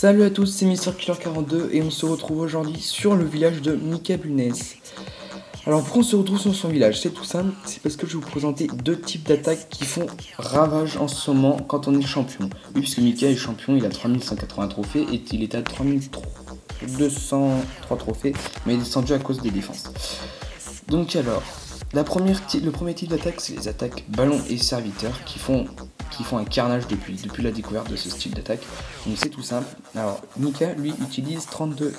Salut à tous, c'est MrKiller42 et on se retrouve aujourd'hui sur le village de Mika Bunez. Alors pourquoi on se retrouve sur son village? C'est tout simple, c'est parce que je vais vous présenter deux types d'attaques qui font ravage en ce moment quand on est champion. Oui, puisque Mika est champion, il a 3180 trophées et il est à 3203 trophées, mais il est descendu à cause des défenses. Donc alors, le premier type d'attaque, c'est les attaques ballon et serviteurs qui font un carnage depuis la découverte de ce style d'attaque. Donc c'est tout simple. Alors Mika lui utilise 32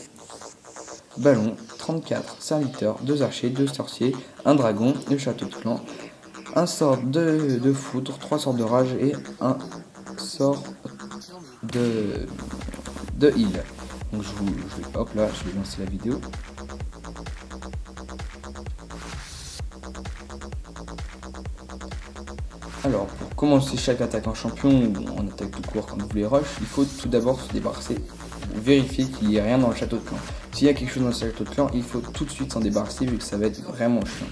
ballons, 34 serviteurs, 2 archers, 2 sorciers, un dragon, le château de clan, un sort de foudre, 3 sorts de rage et un sort de heal. Donc hop là, je vais lancer la vidéo. Alors, pour commencer chaque attaque en champion ou en attaque de cours quand vous voulez rush, il faut tout d'abord se débarrasser, vérifier qu'il n'y ait rien dans le château de clan. S'il y a quelque chose dans le château de clan, il faut tout de suite s'en débarrasser vu que ça va être vraiment chiant.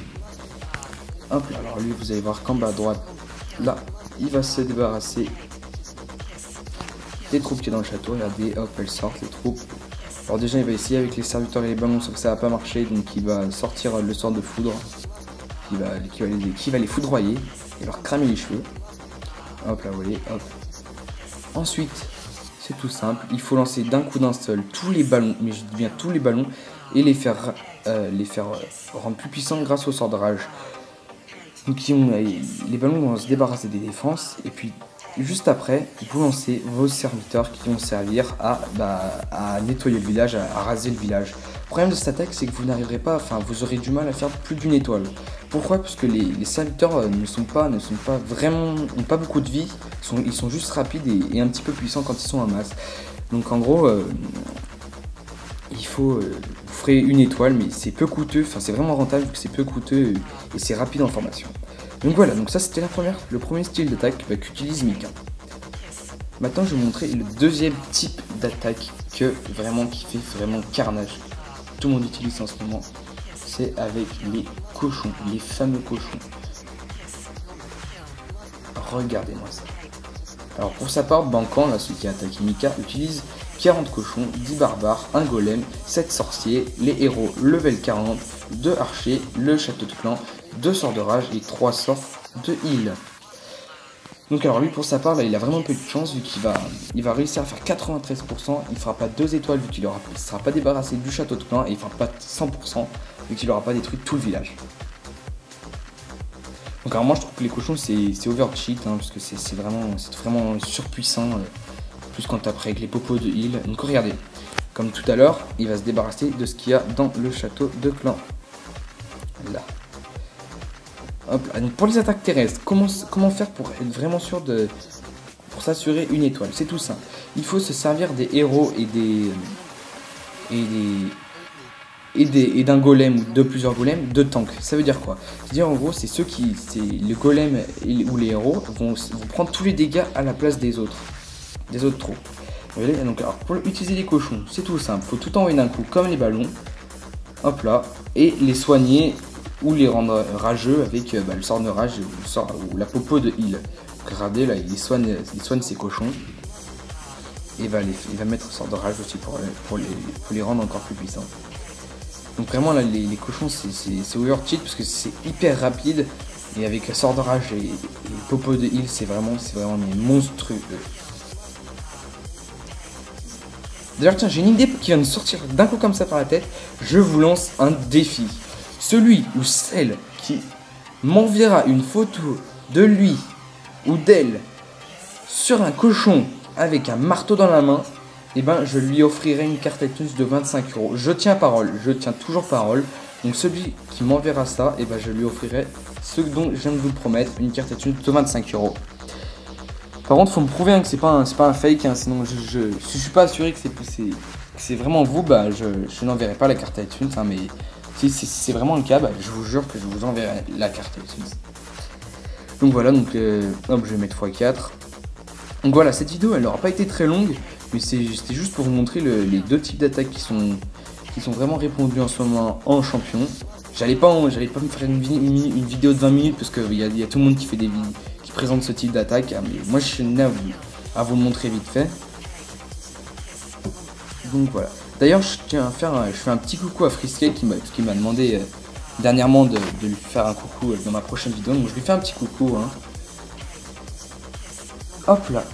Hop là, alors lui, vous allez voir qu'en bas à droite, là, il va se débarrasser des troupes qui sont dans le château. Regardez, hop, elles sortent, les troupes. Alors déjà, il va essayer avec les serviteurs et les ballons, sauf que ça va pas marcher, donc il va sortir le sort de foudre qui va les foudroyer et leur cramer les cheveux. Hop là, vous voyez, hop. Ensuite, c'est tout simple, il faut lancer d'un coup d'un seul tous les ballons, mais je dis bien tous les ballons, et les faire rendre plus puissants grâce au sort de rage. Donc les ballons vont se débarrasser des défenses, et puis juste après, vous lancez vos serviteurs qui vont servir à nettoyer le village, à raser le village. Le problème de cette attaque, c'est que vous n'arriverez pas, vous aurez du mal à faire plus d'une étoile. Pourquoi? Parce que les serviteurs n'ont pas beaucoup de vie, ils sont juste rapides et un petit peu puissants quand ils sont en masse. Donc en gros, vous ferez une étoile, mais c'est peu coûteux, c'est vraiment rentable vu que c'est peu coûteux et c'est rapide en formation. Donc voilà, donc ça c'était le premier style d'attaque qu'utilise Mika. Maintenant je vais vous montrer le deuxième type d'attaque qui fait vraiment carnage. Tout le monde utilise en ce moment, c'est avec les cochons, les fameux cochons. Regardez-moi ça. Alors pour sa part, Bancan, là, celui qui a attaqué Mika, utilise 40 cochons, 10 barbares, un golem, 7 sorciers, les héros level 40, 2 archers, le château de clan, 2 sorts de rage et 3 sorts de heal. Donc alors lui pour sa part là, il a vraiment peu de chance vu qu'il va réussir à faire 93%, il fera pas 2 étoiles vu qu'il ne sera pas débarrassé du château de clan et il fera pas 100% vu qu'il n'aura pas détruit tout le village. Donc alors moi je trouve que les cochons c'est overcheat parce que c'est vraiment surpuissant, plus quand après avec les popos de heal. Donc regardez, comme tout à l'heure, il va se débarrasser de ce qu'il y a dans le château de clan. Là. Hop là. Donc pour les attaques terrestres, comment faire pour être vraiment sûr pour s'assurer une étoile? C'est tout simple. Il faut se servir des héros et d'un golem ou de plusieurs golems de tank. Ça veut dire quoi? C'est-à-dire en gros c'est le golem ou les héros vont prendre tous les dégâts à la place des autres troupes. Vous voyez, donc alors pour utiliser les cochons, c'est tout simple. Il faut tout envoyer d'un coup comme les ballons. Hop là, et les soigner ou les rendre rageux avec le sort de rage ou la popo de heal. Donc regardez là, il soigne ses cochons et il va mettre le sort de rage aussi pour les rendre encore plus puissants. Donc vraiment là les cochons c'est overcheat parce que c'est hyper rapide et avec le sort de rage et popo de heal c'est vraiment monstrueux. D'ailleurs tiens, j'ai une idée qui vient de sortir d'un coup comme ça par la tête. Je vous lance un défi. Celui ou celle qui m'enverra une photo de lui ou d'elle sur un cochon avec un marteau dans la main, je lui offrirai une carte iTunes de 25 €. Je tiens parole, je tiens toujours parole. Donc celui qui m'enverra ça, je lui offrirai ce dont je viens de vous le promettre, une carte iTunes de 25 €. Par contre, faut me prouver que c'est pas un fake, sinon si je suis pas assuré que c'est vraiment vous, je n'enverrai pas la carte iTunes, mais si c'est vraiment le cas, je vous jure que je vous enverrai la carte iTunes. Donc voilà, hop, je vais mettre x4. Donc voilà, cette vidéo elle n'aura pas été très longue, mais c'était juste pour vous montrer les deux types d'attaques qui sont vraiment répandus en ce moment en champion. J'allais pas me faire une vidéo de 20 minutes parce qu'il y a tout le monde qui fait qui présente ce type d'attaque, mais moi je suis né à vous le montrer vite fait. Donc voilà. D'ailleurs, je fais un petit coucou à Frisky qui m'a demandé dernièrement de lui faire un coucou dans ma prochaine vidéo. Donc je lui fais un petit coucou. Hein. Hop là.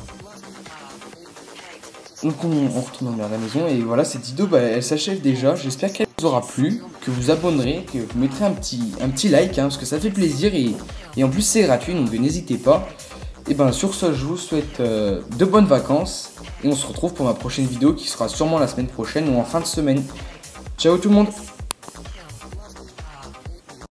Donc on retourne à la maison et voilà, cette vidéo elle s'achève déjà. J'espère qu'elle vous aura plu, que vous abonnerez, que vous mettrez un petit like hein, parce que ça fait plaisir et en plus c'est gratuit donc n'hésitez pas. Et ben sur ce je vous souhaite de bonnes vacances et on se retrouve pour ma prochaine vidéo qui sera sûrement la semaine prochaine ou en fin de semaine. Ciao tout le monde.